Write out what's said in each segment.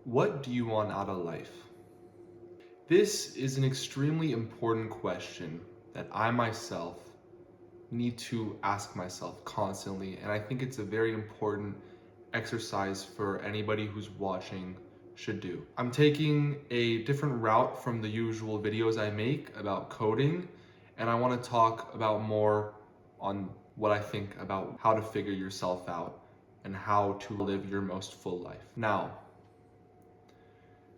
What do you want out of life? This is an extremely important question that I myself need to ask myself constantly, and I think it's a very important exercise for anybody who's watching should do. I'm taking a different route from the usual videos I make about coding, and I want to talk about more on what I think about how to figure yourself out and how to live your most full life. Now,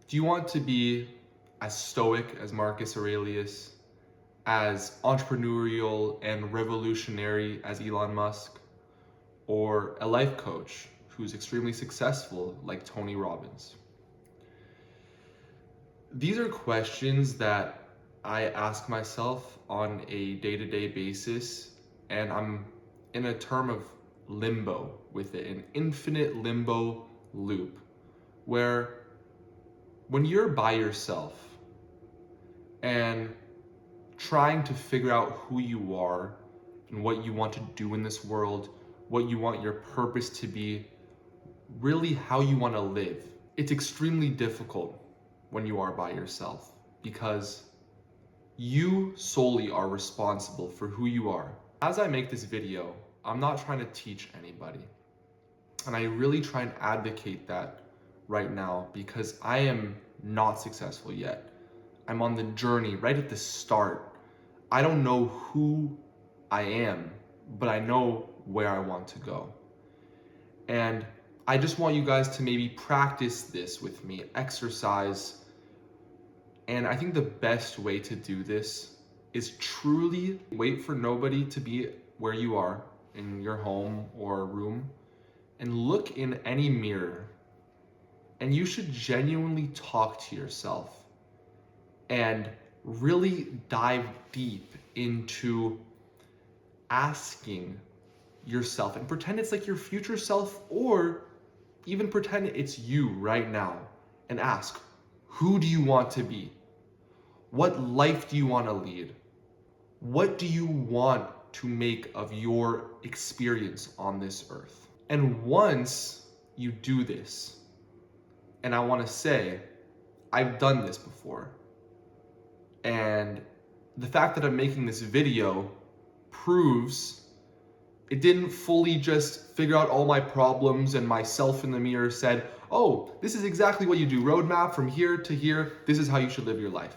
do you want to be as stoic as Marcus Aurelius, as entrepreneurial and revolutionary as Elon Musk, or a life coach who's extremely successful like Tony Robbins? These are questions that I ask myself on a day-to-day basis, and I'm in a term of limbo with it, an infinite limbo loop, where when you're by yourself and trying to figure out who you are and what you want to do in this world, what you want your purpose to be, really how you want to live, it's extremely difficult when you are by yourself because you solely are responsible for who you are. As I make this video, I'm not trying to teach anybody. And I really try and advocate that right now because I am not successful yet. I'm on the journey right at the start. I don't know who I am, but I know where I want to go. And I just want you guys to maybe practice this with me, exercise. And I think the best way to do this is truly wait for nobody to be where you are in your home or room and look in any mirror. And you should genuinely talk to yourself and really dive deep into asking yourself and pretend it's like your future self, or even pretend it's you right now, and ask, who do you want to be? What life do you want to lead? What do you want to make of your experience on this earth? And once you do this, and I want to say, I've done this before. And the fact that I'm making this video proves it didn't fully just figure out all my problems and myself in the mirror said, oh, this is exactly what you do. Roadmap from here to here. This is how you should live your life.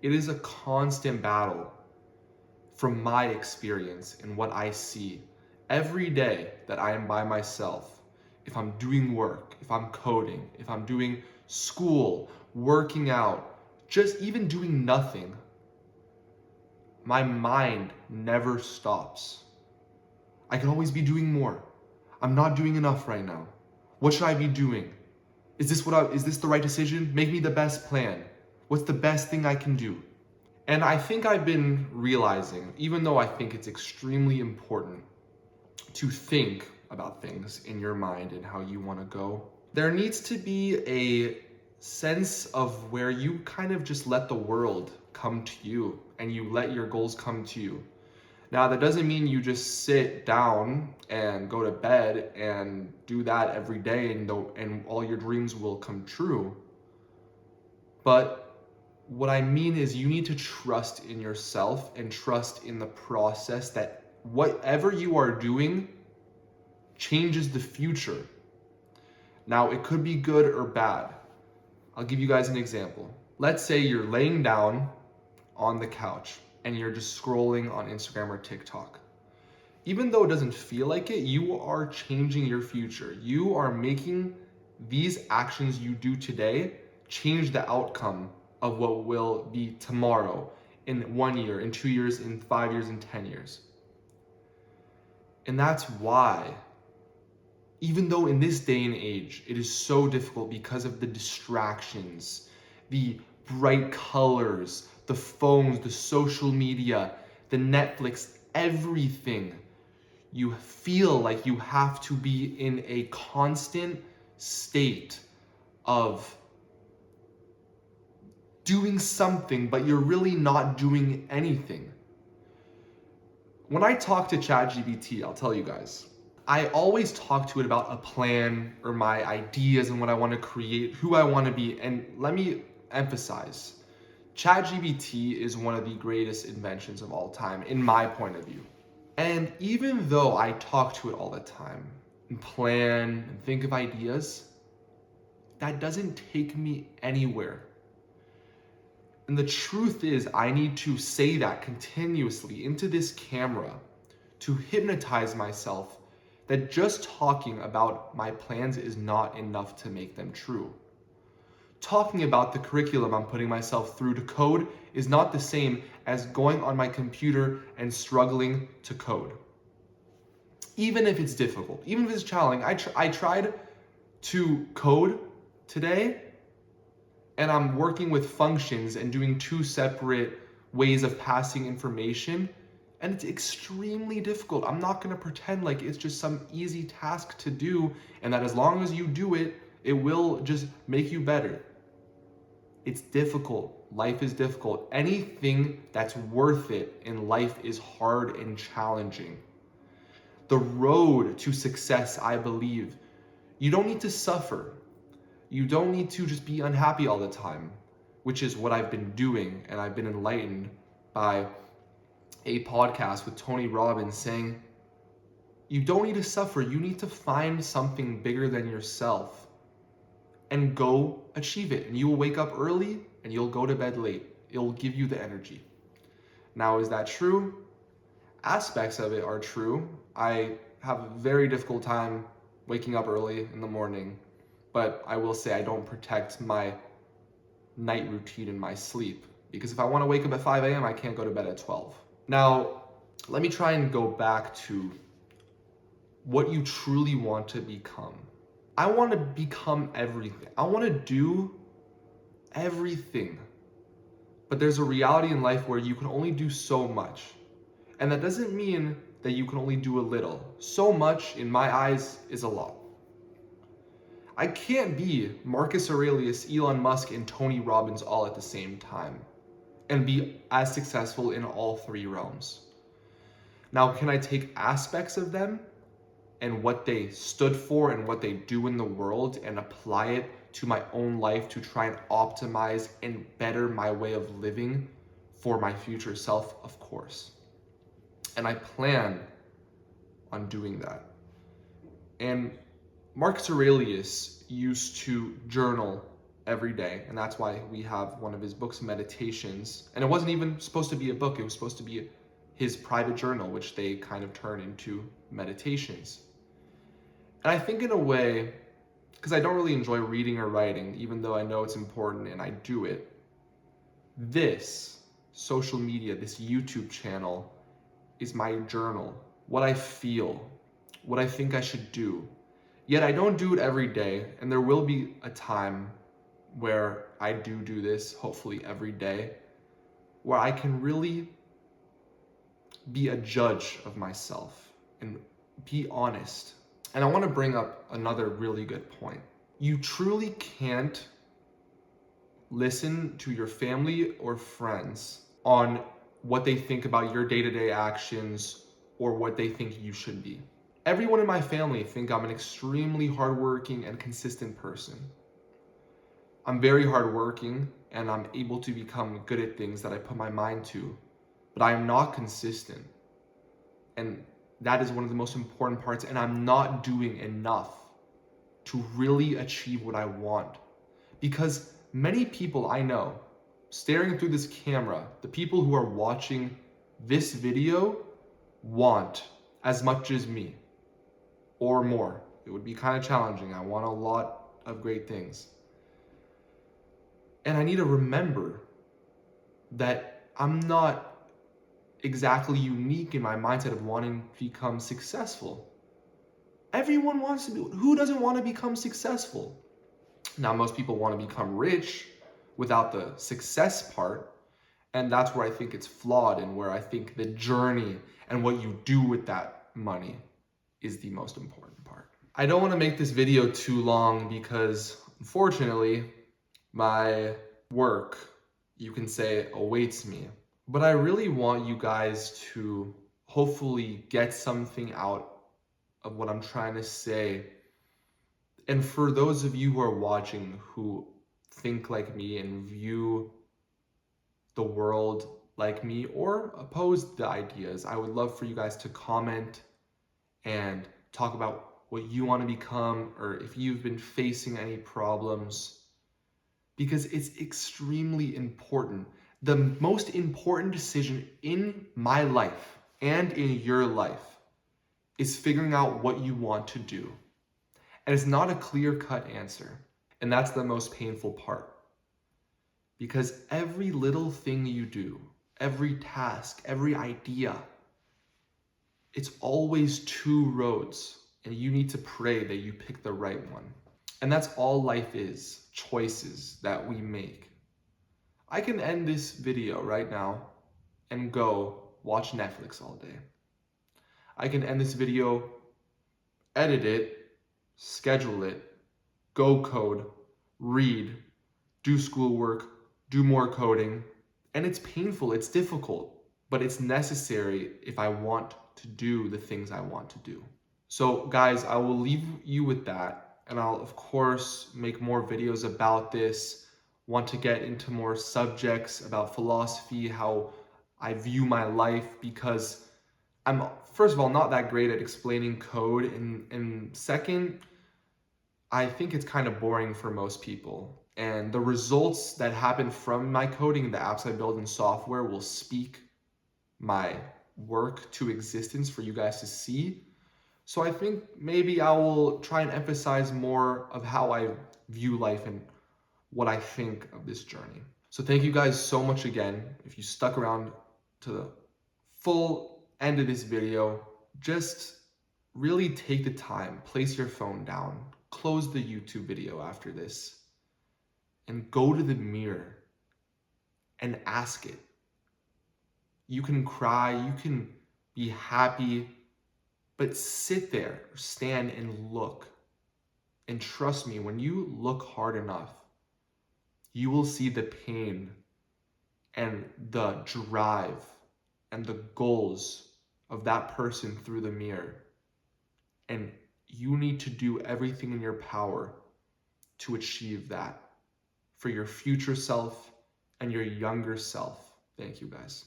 It is a constant battle from my experience and what I see every day that I am by myself. If I'm doing work, if I'm coding, if I'm doing school, working out, just even doing nothing, my mind never stops. I can always be doing more. I'm not doing enough right now. What should I be doing? Is this the right decision? Make me the best plan. What's the best thing I can do? And I think I've been realizing, even though I think it's extremely important to think about things in your mind and how you want to go, there needs to be a sense of where you kind of just let the world come to you and you let your goals come to you. Now, that doesn't mean you just sit down and go to bed and do that every day and all your dreams will come true. But what I mean is you need to trust in yourself and trust in the process that whatever you are doing changes the future. Now, it could be good or bad. I'll give you guys an example. Let's say you're laying down on the couch and you're just scrolling on Instagram or TikTok. Even though it doesn't feel like it, you are changing your future. You are making these actions you do today change the outcome of what will be tomorrow, in 1 year, in 2 years, in 5 years, in 10 years. And that's why, even though in this day and age, it is so difficult because of the distractions, the bright colors, the phones, the social media, the Netflix, everything, you feel like you have to be in a constant state of doing something, but you're really not doing anything. When I talk to ChatGPT, I'll tell you guys, I always talk to it about a plan or my ideas and what I want to create, who I want to be. And let me emphasize, ChatGPT is one of the greatest inventions of all time, in my point of view. And even though I talk to it all the time and plan and think of ideas, that doesn't take me anywhere. And the truth is, I need to say that continuously into this camera to hypnotize myself that just talking about my plans is not enough to make them true. Talking about the curriculum I'm putting myself through to code is not the same as going on my computer and struggling to code. Even if it's difficult, even if it's challenging, I tried to code today and I'm working with functions and doing two separate ways of passing information, and it's extremely difficult. I'm not going to pretend like it's just some easy task to do and that as long as you do it, it will just make you better. It's difficult. Life is difficult. Anything that's worth it in life is hard and challenging. The road to success, I believe, you don't need to suffer. You don't need to just be unhappy all the time, which is what I've been doing, and I've been enlightened by a podcast with Tony Robbins saying, you don't need to suffer. You need to find something bigger than yourself and go achieve it. And you will wake up early and you'll go to bed late. It'll give you the energy. Now, is that true? Aspects of it are true. I have a very difficult time waking up early in the morning, but I will say I don't protect my night routine in my sleep, because if I want to wake up at 5 a.m., I can't go to bed at 12. Now, let me try and go back to what you truly want to become. I want to become everything. I want to do everything. But there's a reality in life where you can only do so much. And that doesn't mean that you can only do a little. So much, in my eyes, is a lot. I can't be Marcus Aurelius, Elon Musk, and Tony Robbins all at the same time and be as successful in all three realms. Now, can I take aspects of them and what they stood for and what they do in the world and apply it to my own life to try and optimize and better my way of living for my future self? Of course. And I plan on doing that. And Marcus Aurelius used to journal every day, and that's why we have one of his books, Meditations. And it wasn't even supposed to be a book, it was supposed to be his private journal, which they kind of turn into meditations. And I think in a way, because I don't really enjoy reading or writing, even though I know it's important and I do it, this social media, this YouTube channel is my journal, what I feel, what I think I should do. Yet I don't do it every day, and there will be a time where I do this, hopefully every day, where I can really be a judge of myself and be honest. And I want to bring up another really good point. You truly can't listen to your family or friends on what they think about your day-to-day actions or what they think you should be. Everyone in my family think I'm an extremely hardworking and consistent person. I'm very hardworking and I'm able to become good at things that I put my mind to, but I am not consistent. And that is one of the most important parts, and I'm not doing enough to really achieve what I want. Because many people I know, staring through this camera, the people who are watching this video want as much as me, or more. It would be kind of challenging. I want a lot of great things. And I need to remember that I'm not exactly unique in my mindset of wanting to become successful. Everyone wants to be, who doesn't want to become successful? Now, most people want to become rich without the success part. And that's where I think it's flawed, and where I think the journey and what you do with that money is the most important part. I don't want to make this video too long because, unfortunately, my work, you can say, awaits me. But I really want you guys to hopefully get something out of what I'm trying to say. And for those of you who are watching who think like me and view the world like me or oppose the ideas, I would love for you guys to comment and talk about what you want to become, or if you've been facing any problems, because it's extremely important. The most important decision in my life and in your life is figuring out what you want to do. And it's not a clear-cut answer. And that's the most painful part. Because every little thing you do, every task, every idea, it's always two roads. And you need to pray that you pick the right one. And that's all life is, choices that we make. I can end this video right now and go watch Netflix all day. I can end this video, edit it, schedule it, go code, read, do schoolwork, do more coding. And it's painful, it's difficult, but it's necessary if I want to do the things I want to do. So guys, I will leave you with that. And I'll of course make more videos about this, want to get into more subjects about philosophy, how I view my life, because I'm, first of all, not that great at explaining code, and second, I think it's kind of boring for most people. And the results that happen from my coding, the apps I build in software, will speak my work to existence for you guys to see. So I think maybe I will try and emphasize more of how I view life and what I think of this journey. So thank you guys so much again. If you stuck around to the full end of this video, just really take the time, place your phone down, close the YouTube video after this, and go to the mirror and ask it. You can cry, you can be happy, but sit there, stand and look. And trust me, when you look hard enough, you will see the pain and the drive and the goals of that person through the mirror. And you need to do everything in your power to achieve that for your future self and your younger self. Thank you, guys.